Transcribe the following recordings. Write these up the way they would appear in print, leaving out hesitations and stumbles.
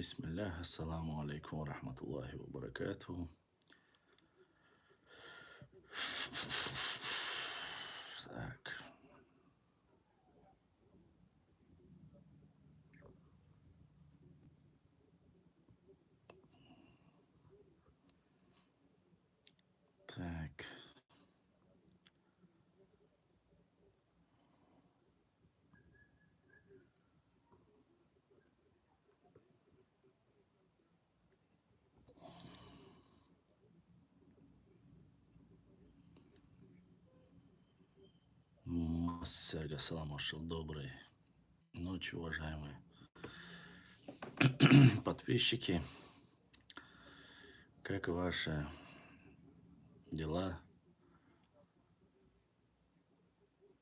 Бисмиллах, ассаламу алейкум ва рахматуллахи ва баракатуху. Так, так. Массага, салам ашал, доброй ночи, уважаемые подписчики. Как ваши дела?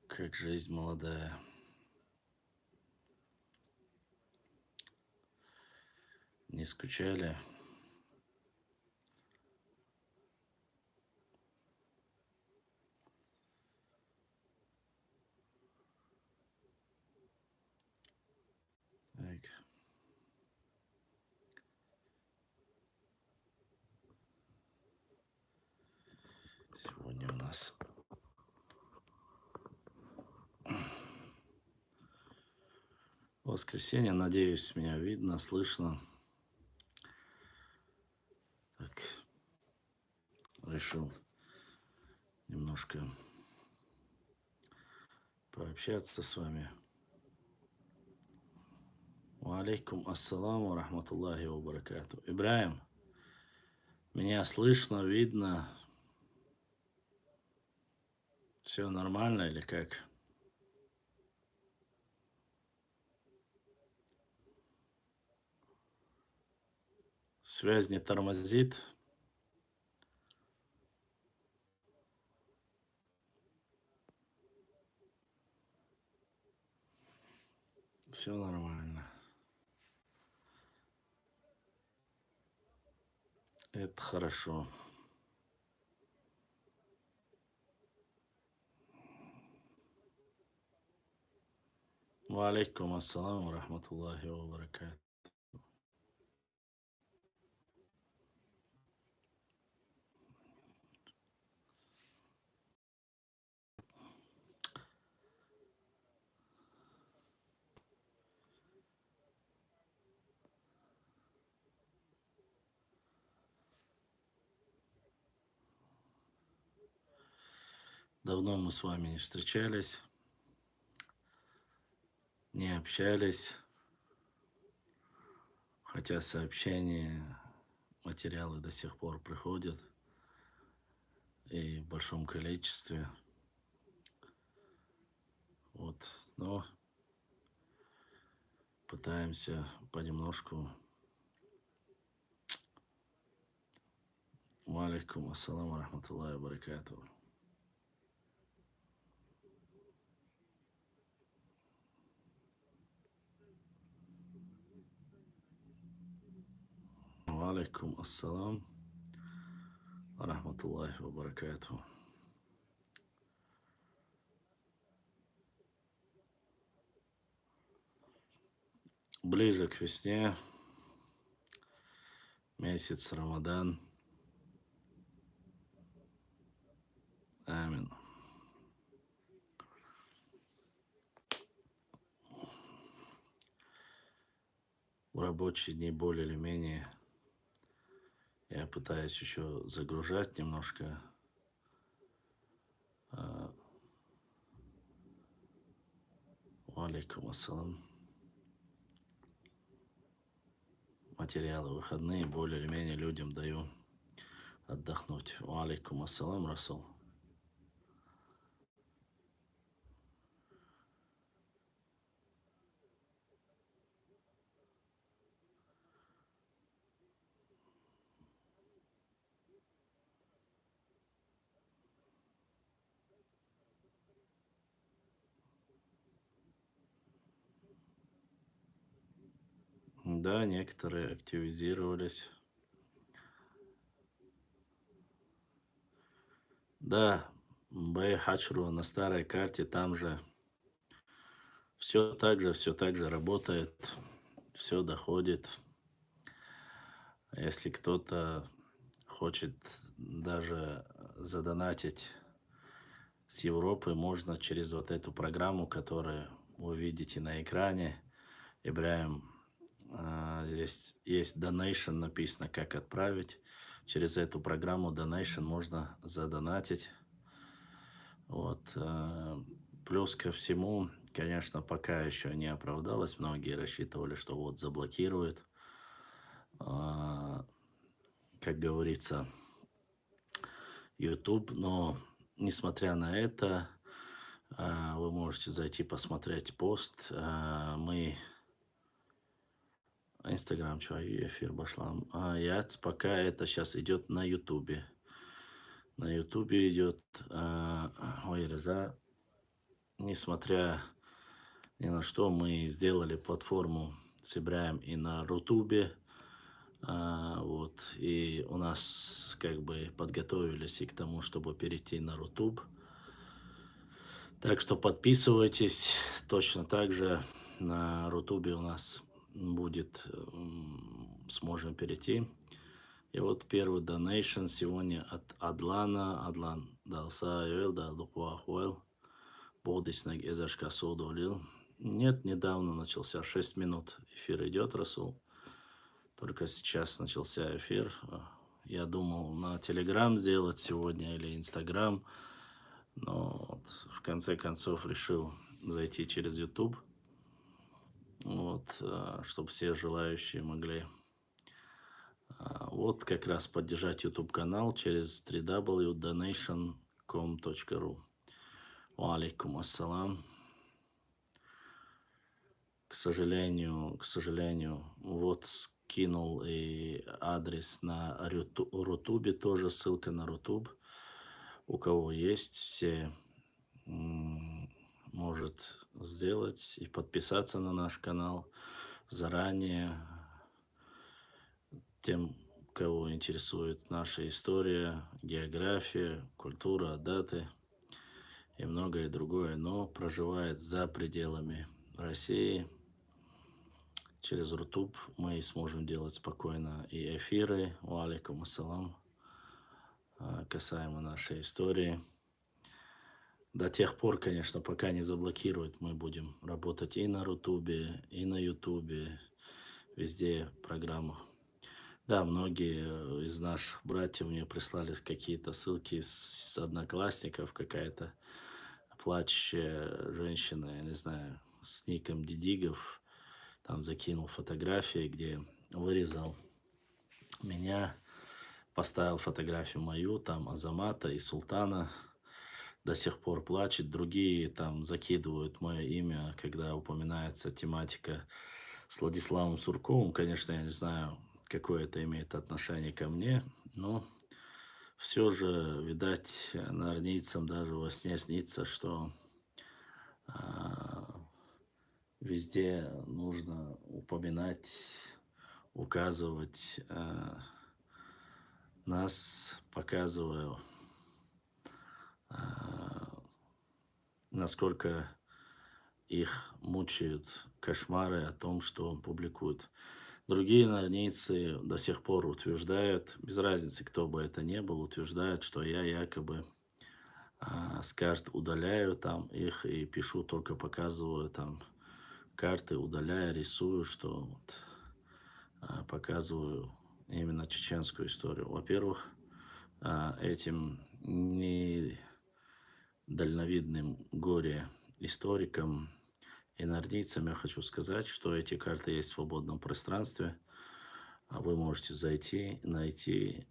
Как жизнь молодая? Не скучали? Так. Сегодня у нас воскресенье. Надеюсь, меня видно, слышно. Так, решил немножко пообщаться с вами. Ва алейкум ассаламу рахматуллахи ва баракату. Ибраим, меня слышно, видно? Все нормально или как? Связь не тормозит? Все нормально. Это хорошо. Ва алейкум ассаламу рахматуллахи ва баракату. Давно мы с вами не встречались, не общались, хотя сообщения, материалы до сих пор приходят и в большом количестве. Вот, но пытаемся понемножку. Ва алейкум ассаламу рахматуллахи ва баракату. Ва алейкум ассалам ва рахматуллахи ва баракату. Ближе к весне, месяц Рамадан. Амин. В рабочие дни более или менее я пытаюсь еще загружать немножко Ва алейкум ассалам. Материалы выходные более или менее людям даю отдохнуть. Ва алейкум ассалам, Расул. Да, некоторые активизировались. Да, Бэй Хачру на старой карте, там же все так же работает, все доходит. Если кто-то хочет даже задонатить с Европы, можно через вот эту программу, которую вы видите на экране. Ибраим, здесь есть donation написано, как отправить. Через эту программу donation можно задонатить. Вот. Плюс ко всему, конечно, пока еще не оправдалось. Многие рассчитывали, что вот заблокируют. Как говорится, YouTube. Но, несмотря на это, вы можете зайти посмотреть пост. Мы... Инстаграм, что, эфир башлам. Пока это сейчас идет на Ютубе. На Ютубе идет ой, Реза. Несмотря ни на что, мы сделали платформу с Ибраем и на Рутубе. Вот. И у нас как бы подготовились и к тому, чтобы перейти на Рутуб. Так что подписывайтесь. Точно так же на Рутубе у нас будет, сможем перейти. И вот первый донейшн сегодня от Адлана. Адлан дался юэл, да духуахуэл. Бодиснег эзашка судолил. Нет, недавно начался, 6 минут эфир идет, Расул. Только сейчас начался эфир. Я думал на Телеграм сделать сегодня или Инстаграм. Но вот, в конце концов решил зайти через YouTube. Вот, чтобы все желающие могли вот как раз поддержать YouTube канал через www.donation.com.ru. Валейкум ассалам. К сожалению, вот скинул и адрес на Рутубе, тоже ссылка на Рутуб. У кого есть, все может сделать и подписаться на наш канал заранее. Тем, кого интересует наша история, география, культура, даты и многое другое, но проживает за пределами России. Через Рутуб мы сможем делать спокойно и эфиры. Валейкум ассалам. Касаемо нашей истории. До тех пор, конечно, пока не заблокируют, мы будем работать и на Рутубе, и на Ютубе, везде программах. Да, многие из наших братьев мне прислали какие-то ссылки с одноклассников, какая-то плачущая женщина, я не знаю, с ником Дидигов, там закинул фотографии, где вырезал меня, поставил фотографию мою, там Азамата и Султана, до сих пор плачет. Другие там закидывают мое имя, когда упоминается тематика с Владиславом Сурковым. Конечно, я не знаю, какое это имеет отношение ко мне, но все же, видать, нарнийцам даже во сне снится, что везде нужно упоминать, указывать нас, показывая, насколько их мучают кошмары о том, что он публикует. Другие нарнийцы до сих пор утверждают, без разницы, кто бы это ни был, утверждают, что я якобы с карт удаляю там их и пишу, только показываю там карты, удаляю, рисую, что вот, показываю именно чеченскую историю. Во-первых, этим недальновидным горе-историкам и нордийцам я хочу сказать, что эти карты есть в свободном пространстве. Вы можете зайти, найти,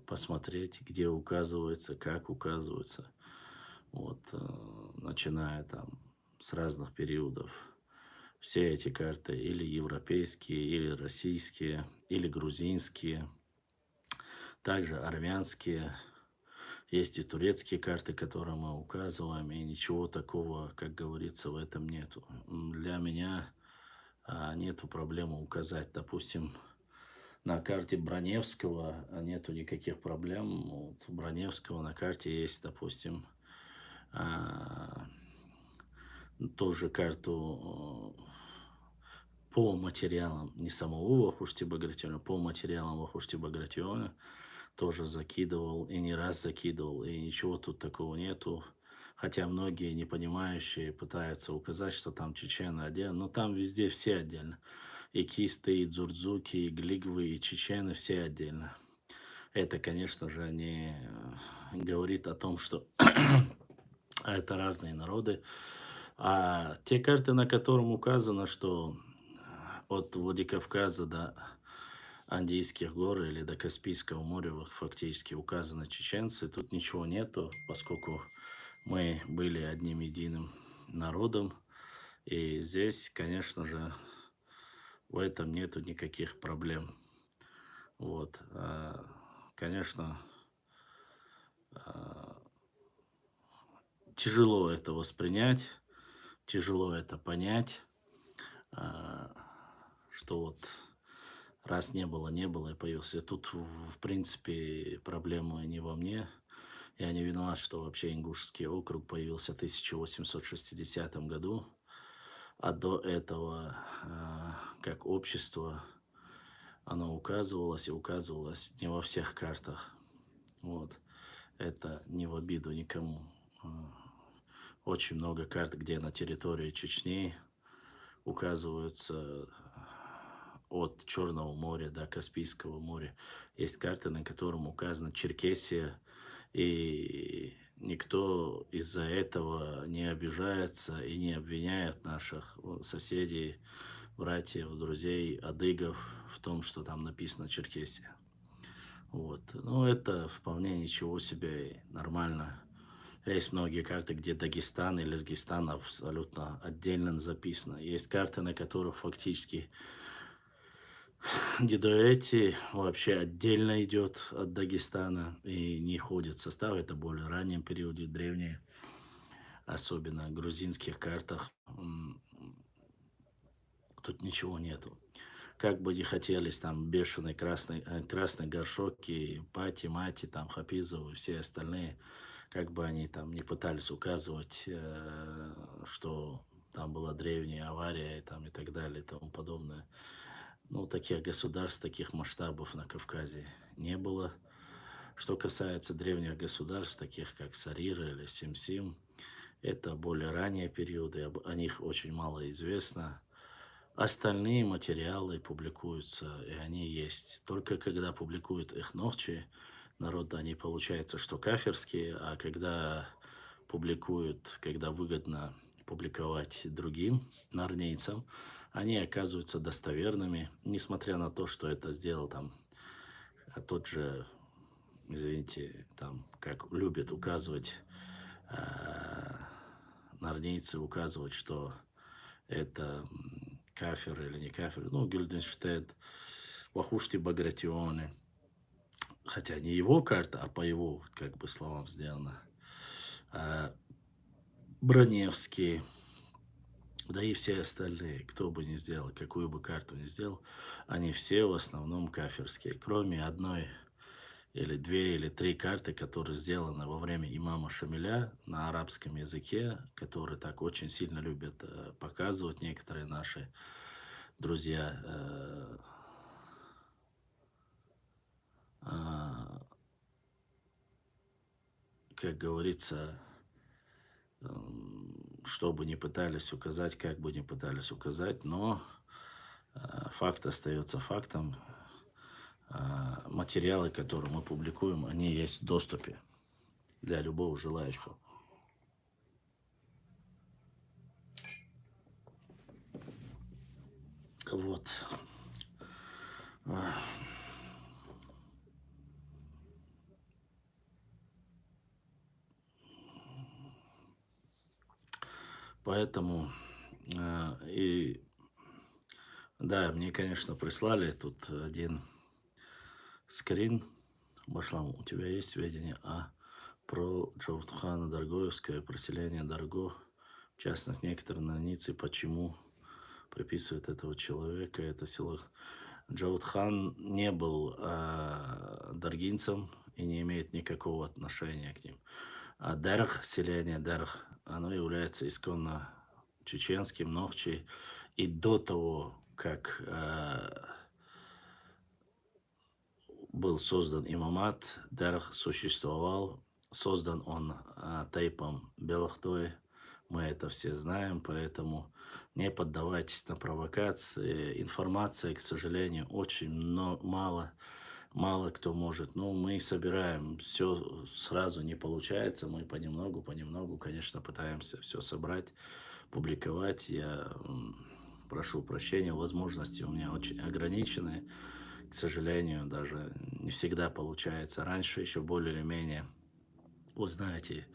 посмотреть, где указывается, как указывается. Вот, начиная там с разных периодов. Все эти карты или европейские, или российские, или грузинские, также армянские. Есть и турецкие карты, которые мы указываем, и ничего такого, как говорится, в этом нету. Для меня нету проблемы указать, допустим, на карте Броневского нету никаких проблем. Вот у Броневского на карте есть, допустим, тоже карту по материалам не самого Вахушти Багратиона, по материалам Вахушти Багратиона тоже закидывал, и не раз закидывал, и ничего тут такого нету. Хотя многие непонимающие пытаются указать, что там чечены отдельно, но там везде все отдельно. И кисты, и дзурдзуки, и глигвы, и чечены все отдельно. Это, конечно же, не говорит о том, что это разные народы. А те карты, на котором указано, что от Владикавказа до Андийских гор или до Каспийского моря фактически указаны чеченцы, тут ничего нету, поскольку мы были одним единым народом. И здесь, конечно же, в этом нету никаких проблем. Вот. Конечно, тяжело это воспринять, тяжело это понять, что вот раз не было, не было, и появился. Тут, в принципе, проблема не во мне. Я не виноват, что вообще Ингушский округ появился в 1860 году, а до этого, как общество, оно указывалось и указывалось не во всех картах. Вот. Это не в обиду никому. Очень много карт, где на территории Чечни указываются от Черного моря до Каспийского моря. Есть карты, на котором указана Черкесия, и никто из-за этого не обижается и не обвиняет наших соседей, братьев, друзей, адыгов в том, что там написано Черкесия. Вот. Ну, это вполне ничего себе и нормально. Есть многие карты, где Дагестан или Лезгистан абсолютно отдельно записано. Есть карты, на которых фактически Дидуэти вообще отдельно идет от Дагестана и не ходит в состав. Это более раннем периоде, древние, особенно в грузинских картах. Тут ничего нету. Как бы не хотелись там бешеный красный горшок и Пати, Мати, там Хапизов и все остальные, как бы они там не пытались указывать, что там была древняя авария и, там, и так далее и тому подобное. Ну, таких государств, таких масштабов на Кавказе не было. Что касается древних государств, таких как Сарира или Сим-Сим, это более ранние периоды, о них очень мало известно. Остальные материалы публикуются, и они есть. Только когда публикуют их ногчи, народ, они получается, что кафирские, а когда публикуют, когда выгодно публиковать другим нарнейцам, они оказываются достоверными, несмотря на то, что это сделал там тот же, извините, там, как любят указывать нарнейцы, указывать, что это кафир или не кафир, ну, Гюльденштейн, Вахушти Багратионы, хотя не его карта, а по его, как бы, словам сделано, Броневский, да и все остальные, кто бы ни сделал, какую бы карту ни сделал, они все в основном кафирские, кроме одной или две или три карты, которые сделаны во время имама Шамиля на арабском языке, которые так очень сильно любят показывать некоторые наши друзья. Как говорится, что бы ни пытались указать, как бы ни пытались указать, но факт остается фактом. Материалы, которые мы публикуем, они есть в доступе для любого желающего. Вот. Поэтому и да, мне, конечно, прислали тут один скрин. Башлам, у тебя есть сведения про Джавудхана Даргоевское, про селение Дарго, в частности, некоторые нарницы, почему приписывают этого человека, это село. Джавудхан не был даргинцем и не имеет никакого отношения к ним. А Дарх, селение Дарх, оно является исконно чеченским, Нохчи. И до того, как был создан имамат, дарх существовал, создан он Тайпом Белохтой, мы это все знаем, поэтому не поддавайтесь на провокации. Информации, к сожалению, очень мало кто может. Но мы собираем все сразу, не получается, мы понемногу, конечно, пытаемся все собрать, публиковать. Я прошу прощения, возможности у меня очень ограничены. К сожалению, даже не всегда получается. Раньше еще более или менее, вы знаете,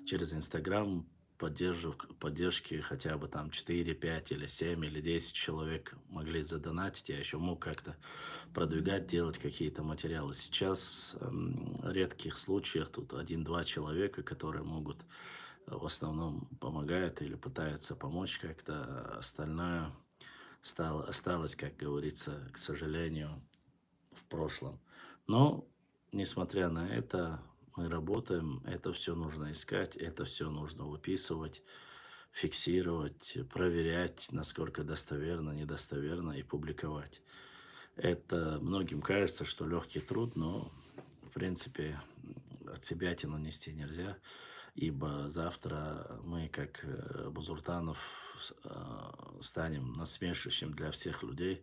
через Инстаграм поддержки хотя бы там 4, 5 или 7 или 10 человек могли задонатить. Я еще мог как-то продвигать, делать какие-то материалы. Сейчас в редких случаях тут один-два человека, которые могут в основном помогают или пытаются помочь как-то. Остальное осталось, как говорится, к сожалению, в прошлом. Но, несмотря на это, мы работаем, это все нужно искать, это все нужно выписывать, фиксировать, проверять, насколько достоверно, недостоверно и публиковать. Это многим кажется, что легкий труд, но, в принципе, от себя тяну нести нельзя, ибо завтра мы, как Бузуртанов, станем насмешищем для всех людей,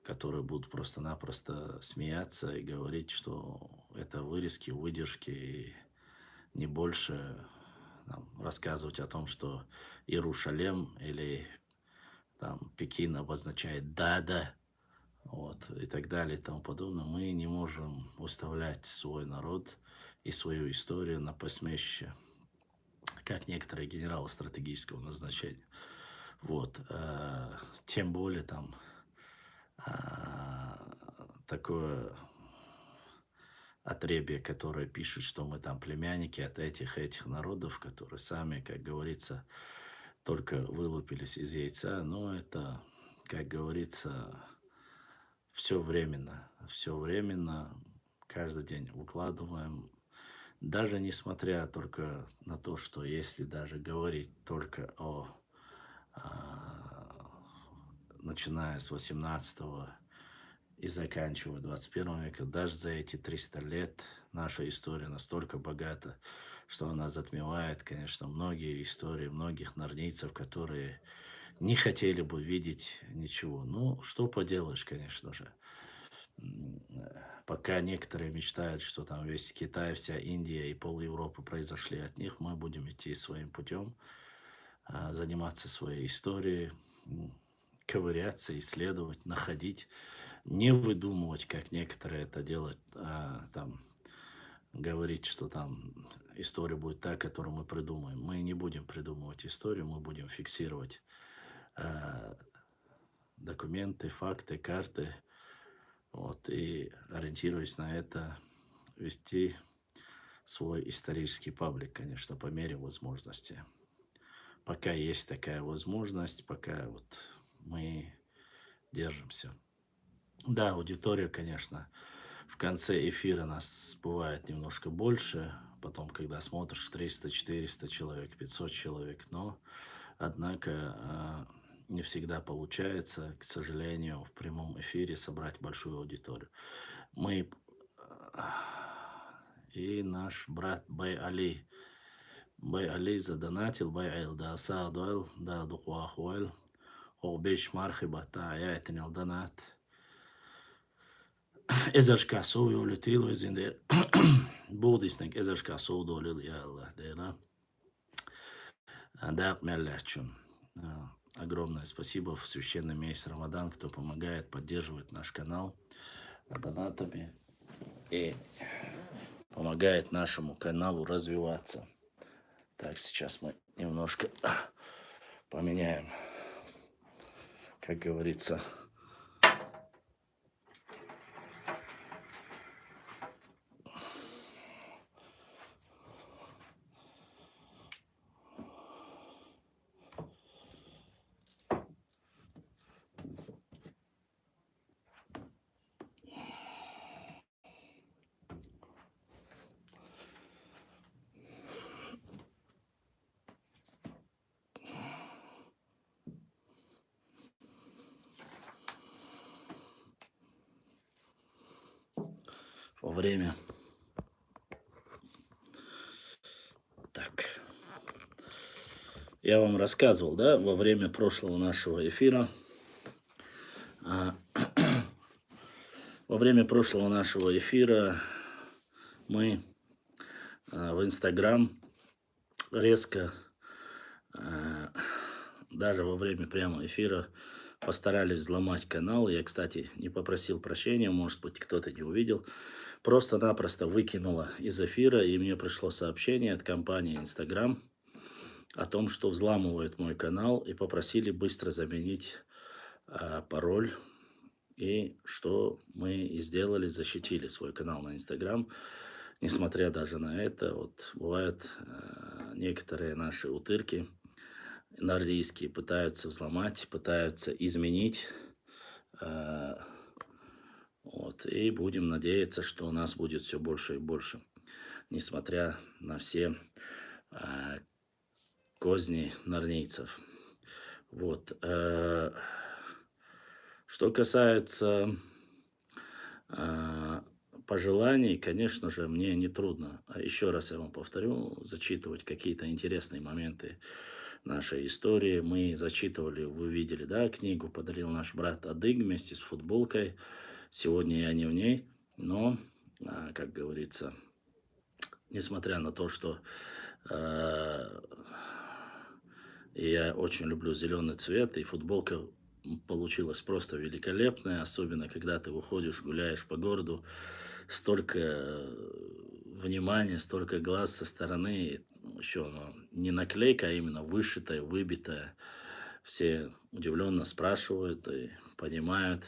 которые будут просто-напросто смеяться и говорить, что это вырезки, выдержки, и не больше рассказывать о том, что Иерушалем или там Пекин обозначает «да-да», вот, и так далее и тому подобное. Мы не можем выставлять свой народ и свою историю на посмешище, как некоторые генералы стратегического назначения. Вот, тем более там такое отребье, которое пишет, что мы там племянники от этих народов, которые сами, как говорится, только вылупились из яйца. Но это, как говорится, все временно, каждый день выкладываем. Даже несмотря только на то, что если даже говорить только начиная с 18 и заканчивая 21 века, даже за эти 300 лет наша история настолько богата, что она затмевает, конечно, многие истории многих норнийцев, которые не хотели бы видеть ничего. Ну, что поделаешь, конечно же. Пока некоторые мечтают, что там весь Китай, вся Индия и пол Европы произошли от них, мы будем идти своим путем, заниматься своей историей, ковыряться, исследовать, находить, не выдумывать, как некоторые это делают, там, говорить, что там история будет та, которую мы придумаем. Мы не будем придумывать историю, мы будем фиксировать документы, факты, карты, вот, и ориентируясь на это, вести свой исторический паблик, конечно, по мере возможности. Пока есть такая возможность, пока вот мы держимся. Да, аудитория, конечно, в конце эфира нас бывает немножко больше, потом, когда смотришь 300-400 человек, 500 человек, но, однако, не всегда получается, к сожалению, в прямом эфире собрать большую аудиторию. Мы и наш брат Бай Али задонатил, Бай Айл да Саадуэл, да Духуахуэл, Обеш Мархиба Таятинил донат. Ezerskär såg ju lite till och sin del. Bodisnek ezerskär såg då lite jävla det där. Да, мялячун. Огромное спасибо в священный месяц Рамадан, кто помогает, поддерживает наш канал донатами и помогает нашему каналу развиваться. Так, сейчас мы немножко поменяем, как говорится, во время... Так, я вам рассказывал, да, во время прошлого нашего эфира, а, во время прошлого нашего эфира мы в Инстаграм резко, а, даже во время прямого эфира, постарались взломать канал. Я, кстати, не попросил прощения, может быть, кто-то не увидел. Просто-напросто выкинуло из эфира, и мне пришло сообщение от компании Инстаграм о том, что взламывают мой канал, и попросили быстро заменить пароль. И что мы и сделали, защитили свой канал на Инстаграм. Несмотря даже на это, вот бывают некоторые наши утырки нордийские пытаются взломать, пытаются изменить. э, вот, и будем надеяться, что у нас будет все больше и больше, несмотря на все э, козни норнийцев. Вот. Что касается пожеланий, конечно же, мне не трудно. А еще раз я вам повторю, зачитывать какие-то интересные моменты нашей истории. Мы зачитывали, вы видели, да, книгу подарил наш брат Адыг вместе с футболкой. Сегодня я не в ней, но, как говорится, несмотря на то, что я очень люблю зеленый цвет, и футболка получилась просто великолепная, особенно когда ты выходишь, гуляешь по городу, столько внимания, столько глаз со стороны, еще оно не наклейка, а именно вышитая, выбитая. Все удивленно спрашивают и понимают.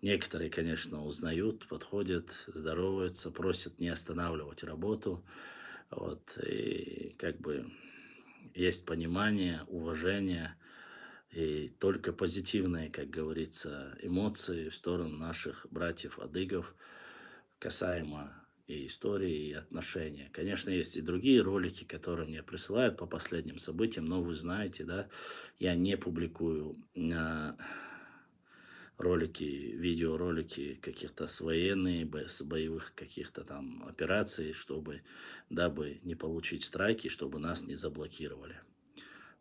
Некоторые, конечно, узнают, подходят, здороваются, просят не останавливать работу. Вот, и как бы есть понимание, уважение и только позитивные, как говорится, эмоции в сторону наших братьев-адыгов касаемо и истории, и отношения. Конечно, есть и другие ролики, которые мне присылают по последним событиям, но вы знаете, да, я не публикую ролики, видеоролики каких-то с военных, с боевых каких-то там операций, дабы не получить страйки, чтобы нас не заблокировали.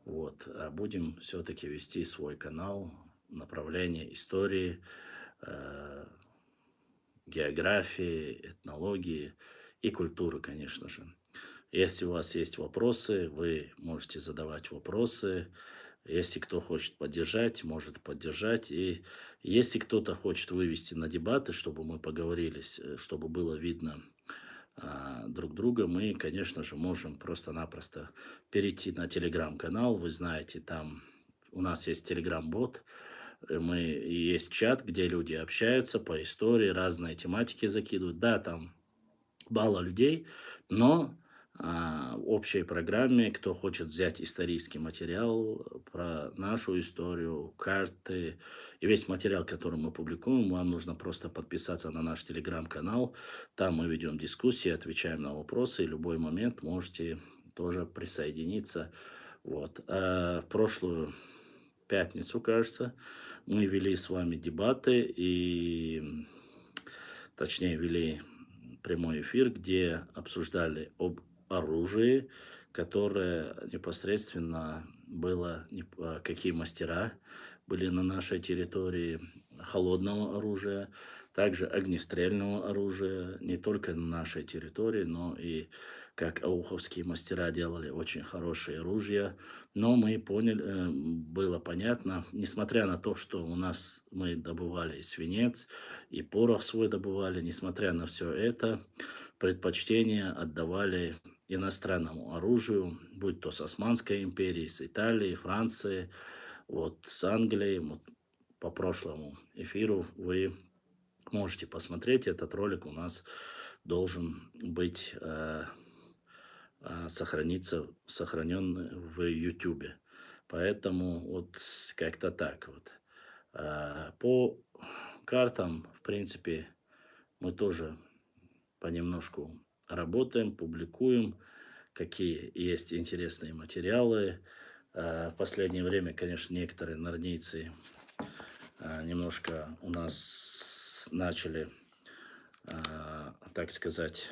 Вот. А будем все-таки вести свой канал, направление истории, э, географии, этнологии и культуры, конечно же. Если у вас есть вопросы, вы можете задавать вопросы. Если кто хочет поддержать, может поддержать. И если кто-то хочет вывести на дебаты, чтобы мы поговорили, чтобы было видно друг друга, мы, конечно же, можем просто-напросто перейти на телеграм-канал. Вы знаете, там у нас есть телеграм-бот, есть чат, где люди общаются по истории, разные тематики закидывают. Да, там мало людей, но в общей программе, кто хочет взять исторический материал про нашу историю, карты и весь материал, который мы публикуем, вам нужно просто подписаться на наш телеграм-канал. Там мы ведем дискуссии, отвечаем на вопросы, и в любой момент можете тоже присоединиться. Вот. В прошлую пятницу, кажется, мы вели с вами дебаты и, точнее, вели прямой эфир, где обсуждали об оружии, которое непосредственно было, какие мастера были на нашей территории холодного оружия, также огнестрельного оружия, не только на нашей территории, но и как ауховские мастера делали очень хорошие ружья. Но мы поняли, было понятно, несмотря на то, что у нас мы добывали и свинец, и порох свой добывали, несмотря на все это, предпочтение отдавали иностранному оружию, будь то с Османской империи, с Италии, Франции, вот с Англией. Вот по прошлому эфиру вы можете посмотреть этот ролик, у нас должен быть сохранен в Ютубе. Поэтому вот как-то так вот. По картам, в принципе, мы тоже понемножку работаем, публикуем, какие есть интересные материалы. В последнее время, конечно, некоторые норнийцы немножко у нас начали так сказать,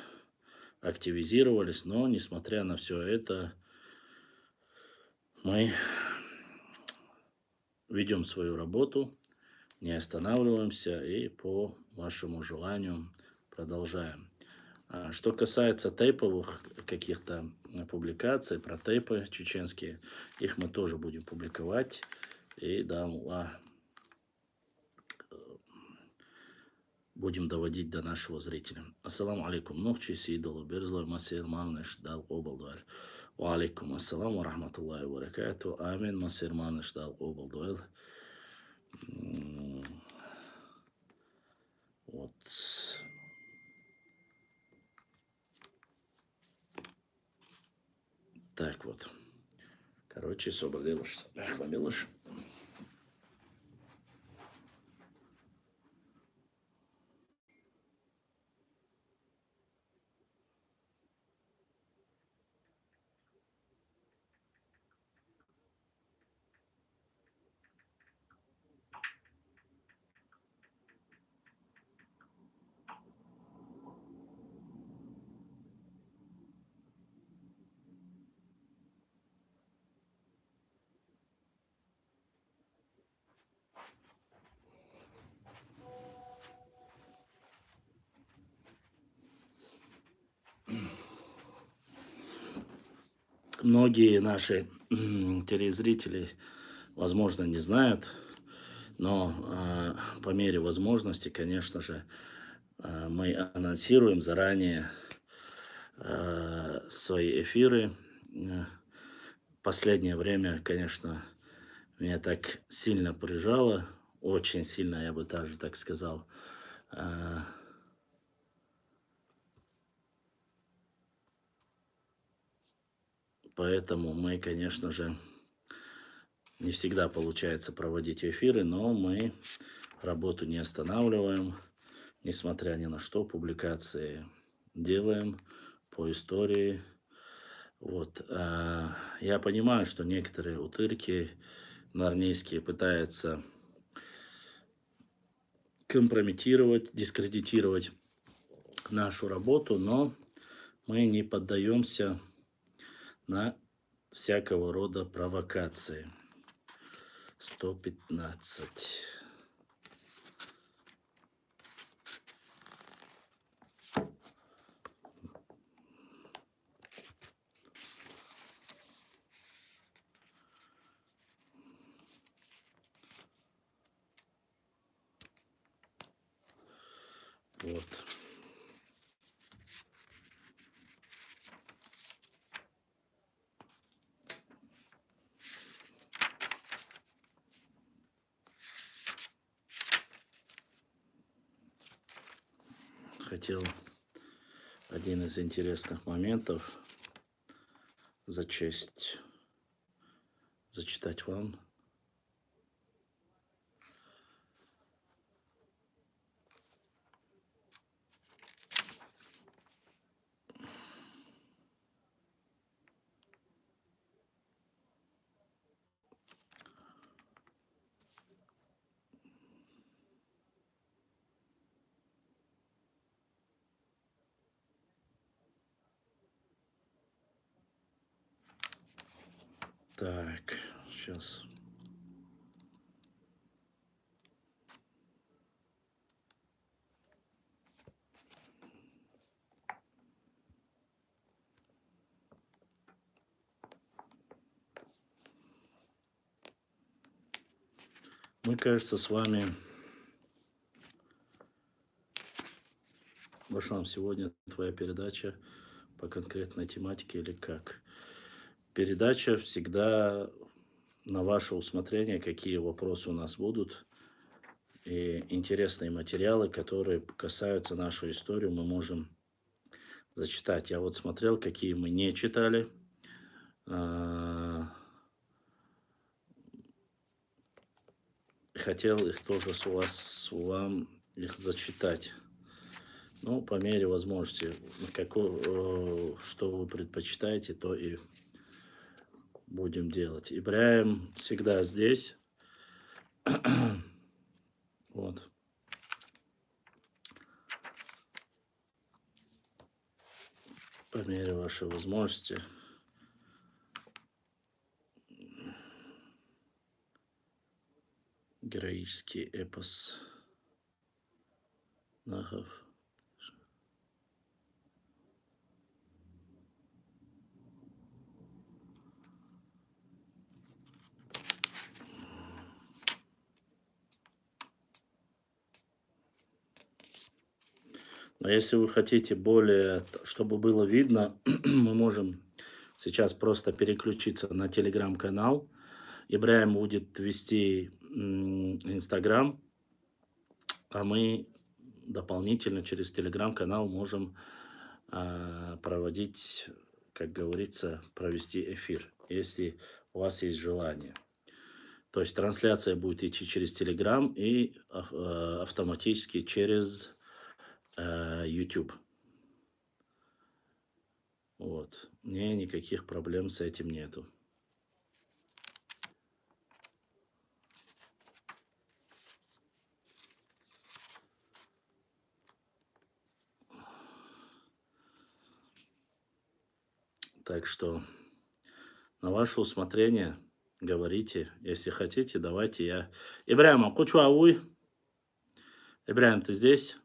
активизировались. Но, несмотря на все это, мы ведем свою работу, не останавливаемся и по вашему желанию продолжаем. Что касается тейповых каких-то публикаций про тейпы чеченские, их мы тоже будем публиковать. И да, будем доводить до нашего зрителя. Ассаламу алейкум. Нохчи сидолу берзлой масир малнеш дал обалдуэль. Ва алейкум ассаламу рахматуллахи ва баракату. Амин масир малнеш дал обалдуэль. Вот. Так вот. Короче, собралилось. Хвамилось. Многие наши телезрители, возможно, не знают, но по мере возможности, конечно же, мы анонсируем заранее свои эфиры. Последнее время, конечно, меня так сильно прижало, очень сильно, я бы даже так сказал. Поэтому мы, конечно же, не всегда получается проводить эфиры, но мы работу не останавливаем, несмотря ни на что, публикации делаем по истории. Вот. Я понимаю, что некоторые утырки нарнейские пытаются компрометировать, дискредитировать нашу работу, но мы не поддаемся на всякого рода провокации. 115. Вот. Хотел один из интересных моментов зачитать вам. Так, сейчас. Мы, кажется, с вами, Башлам, сегодня твоя передача по конкретной тематике или как? Передача всегда на ваше усмотрение, какие вопросы у нас будут. И интересные материалы, которые касаются нашей истории, мы можем зачитать. Я вот смотрел, какие мы не читали. Хотел их тоже вам их зачитать. Ну, по мере возможности, что вы предпочитаете, то и будем делать. Ибраим всегда здесь. Вот. по мере вашей возможности. Героический эпос нагов. Но если вы хотите более, чтобы было видно, мы можем сейчас просто переключиться на телеграм-канал. Ибраим будет вести Инстаграм, а мы дополнительно через телеграм-канал можем проводить, как говорится, провести эфир, если у вас есть желание. То есть трансляция будет идти через телеграм и автоматически через YouTube. Вот. Мне никаких проблем с этим нету. Так что на ваше усмотрение говорите. Если хотите, давайте я... Ибраим, акучу ауй? Ибраим, ты здесь?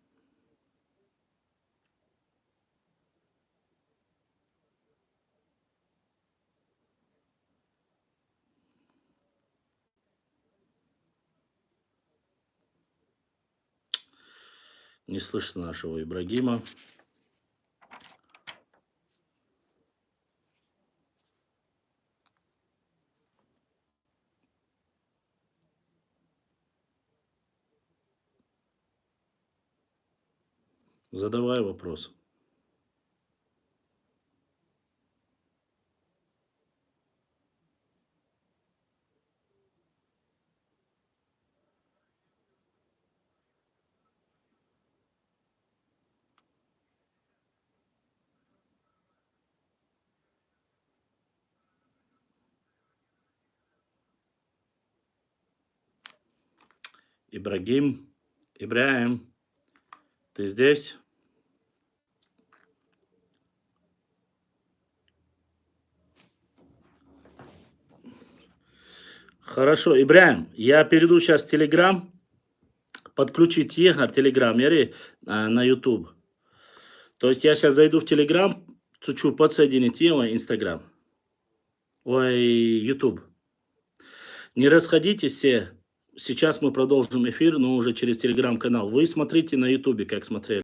Не слышно нашего Ибрагима. Задавай вопрос. Ибрагим, Ибраим, ты здесь? Хорошо, Ибраим, я перейду сейчас в Телеграм, подключить Егор Телеграм, на YouTube. То есть я сейчас зайду в Телеграм, чуть-чуть подсоединить его Инстаграм. Ой, YouTube. Не расходитесь все. Сейчас мы продолжим эфир, но уже через Телеграм-канал. Вы смотрите на Ютубе, как смотрели.